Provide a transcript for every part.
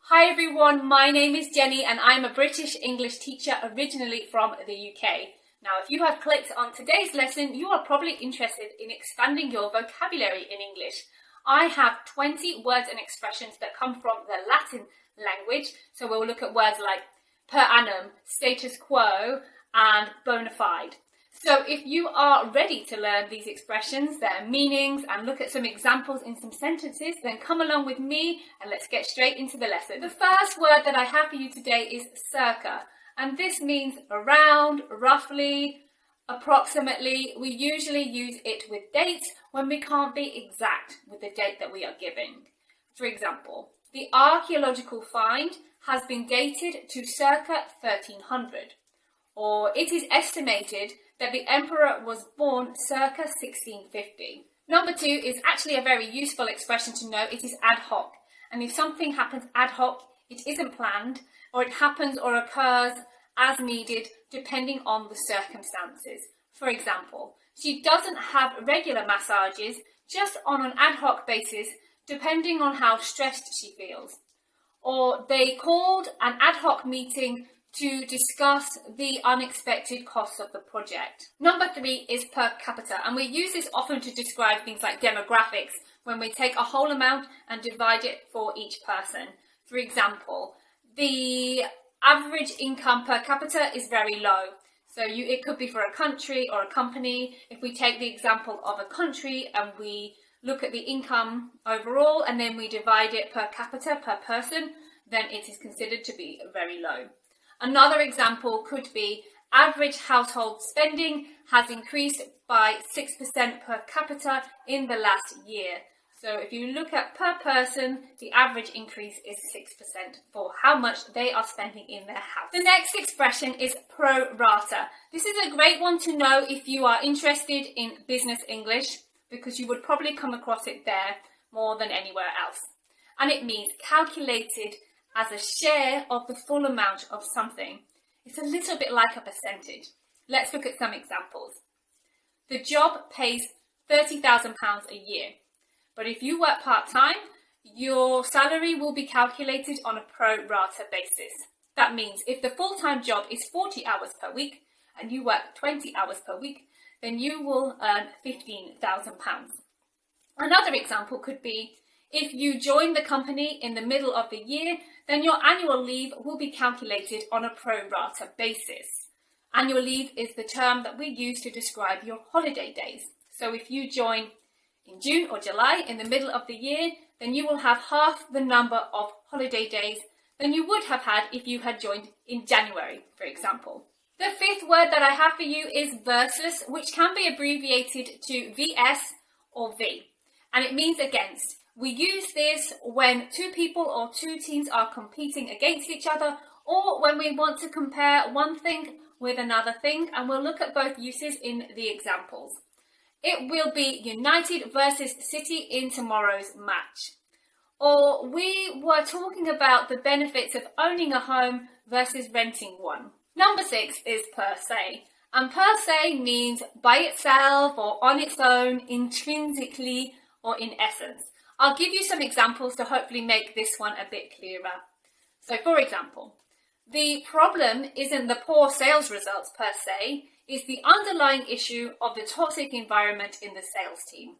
Hi everyone, my name is Jenny and I'm a British English teacher originally from the UK. Now if you have clicked on today's lesson, you are probably interested in expanding your vocabulary in English. I have 20 words and expressions that come from the Latin language, so we'll look at words like per annum, status quo and bona fide. So if you are ready to learn these expressions, their meanings, and look at some examples in some sentences, then come along with me and let's get straight into the lesson. The first word that I have for you today is circa, and this means around, roughly, approximately. We usually use it with dates when we can't be exact with the date that we are giving. For example, the archaeological find has been dated to circa 1300, or it is estimated that the emperor was born circa 1650. Number 2 is actually a very useful expression to know. It is ad hoc. And if something happens ad hoc, it isn't planned, or it happens or occurs as needed depending on the circumstances. For example, she doesn't have regular massages, just on an ad hoc basis depending on how stressed she feels. Or they called an ad hoc meeting to discuss the unexpected costs of the project. Number 3 is per capita, and we use this often to describe things like demographics when we take a whole amount and divide it for each person. For example, the average income per capita is very low. So it could be for a country or a company. If we take the example of a country and we look at the income overall and then we divide it per capita, per person, then it is considered to be very low. Another example could be average household spending has increased by 6% per capita in the last year. So if you look at per person, the average increase is 6% for how much they are spending in their house. The next expression is prorata. This is a great one to know if you are interested in business English, because you would probably come across it there more than anywhere else. And it means calculated as a share of the full amount of something. It's a little bit like a percentage. Let's look at some examples. The job pays £30,000 a year, but if you work part-time, your salary will be calculated on a pro rata basis. That means if the full-time job is 40 hours per week and you work 20 hours per week, then you will earn £15,000. Another example could be if you join the company in the middle of the year, then your annual leave will be calculated on a pro rata basis. Annual leave is the term that we use to describe your holiday days. So if you join in June or July in the middle of the year, then you will have half the number of holiday days than you would have had if you had joined in January, for example. The fifth word that I have for you is versus, which can be abbreviated to VS or V, and it means against. We use this when two people or two teams are competing against each other, or when we want to compare one thing with another thing, and we'll look at both uses in the examples. It will be United versus City in tomorrow's match. Or we were talking about the benefits of owning a home versus renting one. Number 6 is per se, and per se means by itself or on its own, intrinsically or in essence. I'll give you some examples to hopefully make this one a bit clearer. So for example, the problem isn't the poor sales results per se, it's the underlying issue of the toxic environment in the sales team.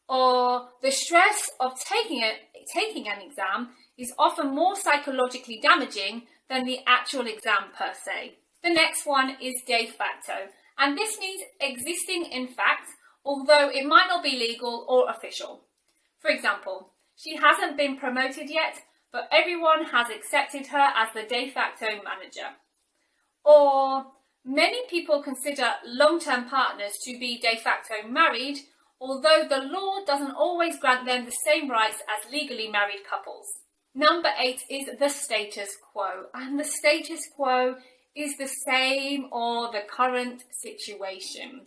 Or the stress of taking an exam is often more psychologically damaging than the actual exam per se. The next one is de facto, and this means existing in fact, although it might not be legal or official. For example, she hasn't been promoted yet, but everyone has accepted her as the de facto manager. Or many people consider long-term partners to be de facto married, although the law doesn't always grant them the same rights as legally married couples. Number 8 is the status quo, and the status quo is the same or the current situation.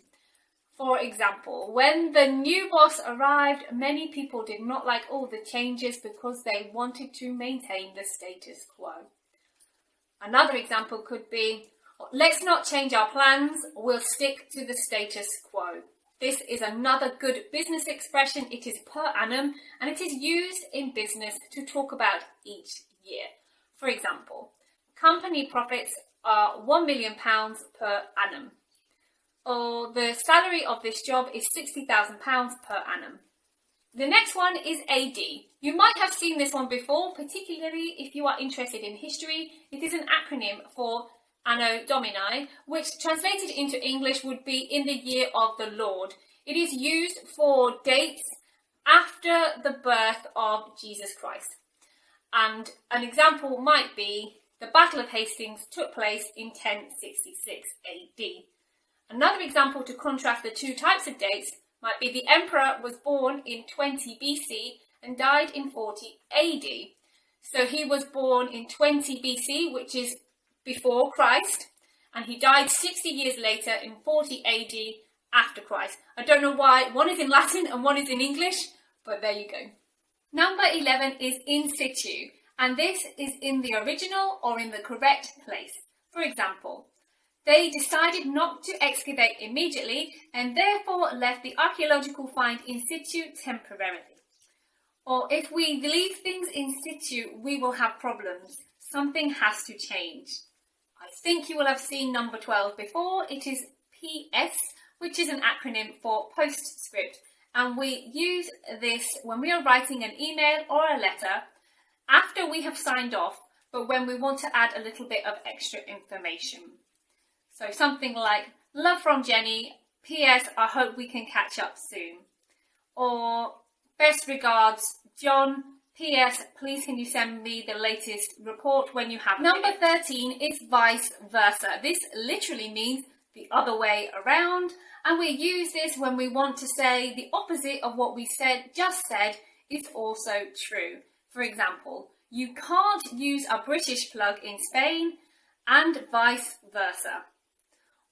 For example, when the new boss arrived, many people did not like all the changes because they wanted to maintain the status quo. Another example could be, let's not change our plans, we'll stick to the status quo. This is another good business expression. It is per annum and it is used in business to talk about each year. For example, company profits are £1 million per annum, or the salary of this job is £60,000 per annum. The next one is AD. You might have seen this one before, particularly if you are interested in history. It is an acronym for Anno Domini, which translated into English would be in the year of the Lord. It is used for dates after the birth of Jesus Christ. And an example might be the Battle of Hastings took place in 1066 AD. Another example to contrast the two types of dates might be the emperor was born in 20 BC and died in 40 AD. So he was born in 20 BC, which is before Christ, and he died 60 years later in 40 AD after Christ. I don't know why one is in Latin and one is in English, but there you go. Number 11 is in situ, and this is in the original or in the correct place. For example, they decided not to excavate immediately and therefore left the archaeological find in situ temporarily. Or if we leave things in situ, we will have problems. Something has to change. I think you will have seen number 12 before. It is PS, which is an acronym for postscript. And we use this when we are writing an email or a letter after we have signed off, but when we want to add a little bit of extra information. So something like, love from Jenny, PS, I hope we can catch up soon. Or, best regards, John, PS, please can you send me the latest report when you have it. Number 13 is vice versa. This literally means the other way around, and we use this when we want to say the opposite of what we just said is also true. For example, you can't use a British plug in Spain, and vice versa.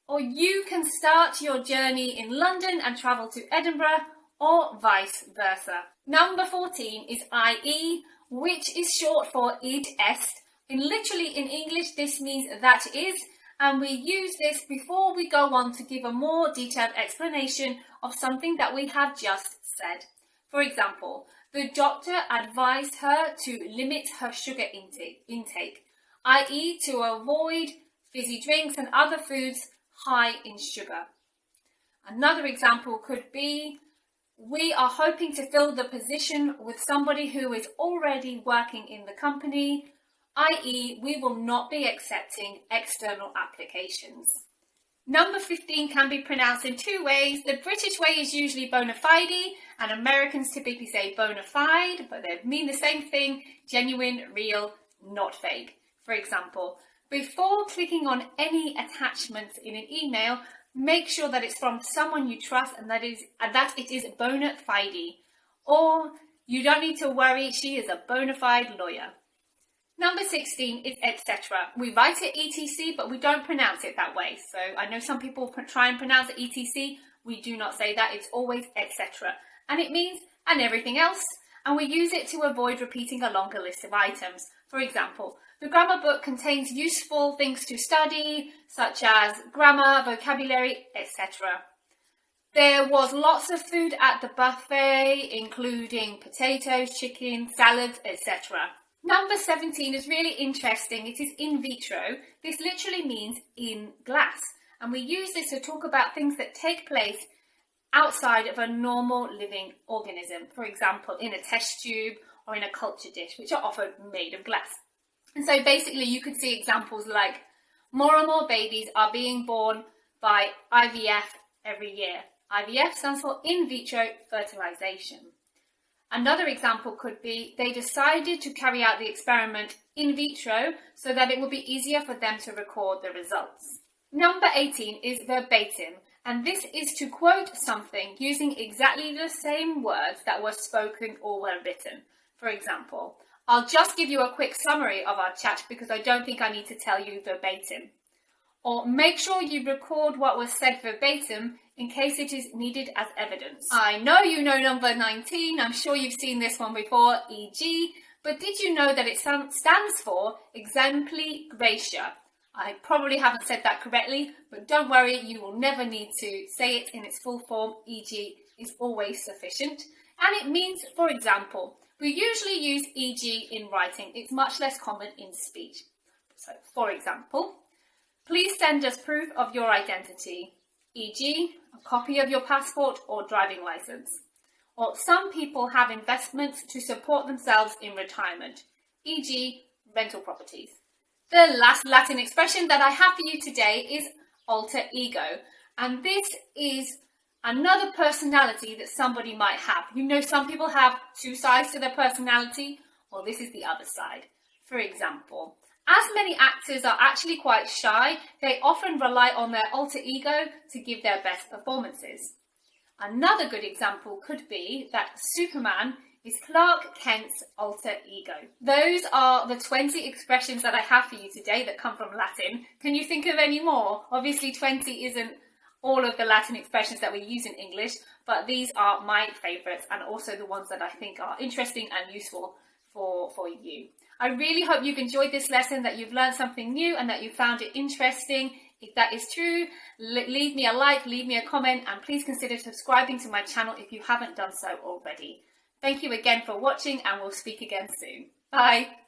Or you can start your journey in London and travel to Edinburgh, or vice versa. Number 14 is IE, which is short for id est. Literally in English, this means that is, and we use this before we go on to give a more detailed explanation of something that we have just said. For example, the doctor advised her to limit her sugar intake, i.e. to avoid fizzy drinks and other foods high in sugar. Another example could be, we are hoping to fill the position with somebody who is already working in the company, i.e. we will not be accepting external applications. Number 15 can be pronounced in two ways. The British way is usually bona fide, and Americans typically say bona fide, but they mean the same thing, genuine, real, not fake. For example, before clicking on any attachments in an email, make sure that it's from someone you trust and that it is bona fide. Or, you don't need to worry, she is a bona fide lawyer. Number 16 is etc. We write it etc, but we don't pronounce it that way. So I know some people try and pronounce it etc. We do not say that, it's always etc. And it means and everything else. And we use it to avoid repeating a longer list of items. For example, the grammar book contains useful things to study, such as grammar, vocabulary, etc. There was lots of food at the buffet, including potatoes, chicken, salads, etc. Number 17 is really interesting. It is in vitro. This literally means in glass. And we use this to talk about things that take place outside of a normal living organism. For example, in a test tube or in a culture dish, which are often made of glass. And so basically you could see examples like more and more babies are being born by IVF every year. IVF stands for in vitro fertilization. Another example could be they decided to carry out the experiment in vitro so that it would be easier for them to record the results. Number 18 is verbatim, and this is to quote something using exactly the same words that were spoken or were written. For example, I'll just give you a quick summary of our chat because I don't think I need to tell you verbatim. Or make sure you record what was said verbatim in case it is needed as evidence. I know you know number 19, I'm sure you've seen this one before, e.g., but did you know that it stands for exempli gratia? I probably haven't said that correctly, but don't worry, you will never need to say it in its full form, e.g. is always sufficient. And it means, for example, We usually use e.g. in writing. It's much less common in speech. So, for example, please send us proof of your identity, e.g. a copy of your passport or driving license. Or some people have investments to support themselves in retirement, e.g. rental properties. The last Latin expression that I have for you today is alter ego, and this is another personality that somebody might have. You know, some people have two sides to their personality. Well, this is the other side. For example, as many actors are actually quite shy, they often rely on their alter ego to give their best performances. Another good example could be that Superman is Clark Kent's alter ego. Those are the 20 expressions that I have for you today that come from Latin. Can you think of any more? Obviously 20 isn't all of the Latin expressions that we use in English, but these are my favourites and also the ones that I think are interesting and useful for you. I really hope you've enjoyed this lesson, that you've learned something new and that you found it interesting. If that is true, leave me a like, leave me a comment, and please consider subscribing to my channel if you haven't done so already. Thank you again for watching, and we'll speak again soon. Bye.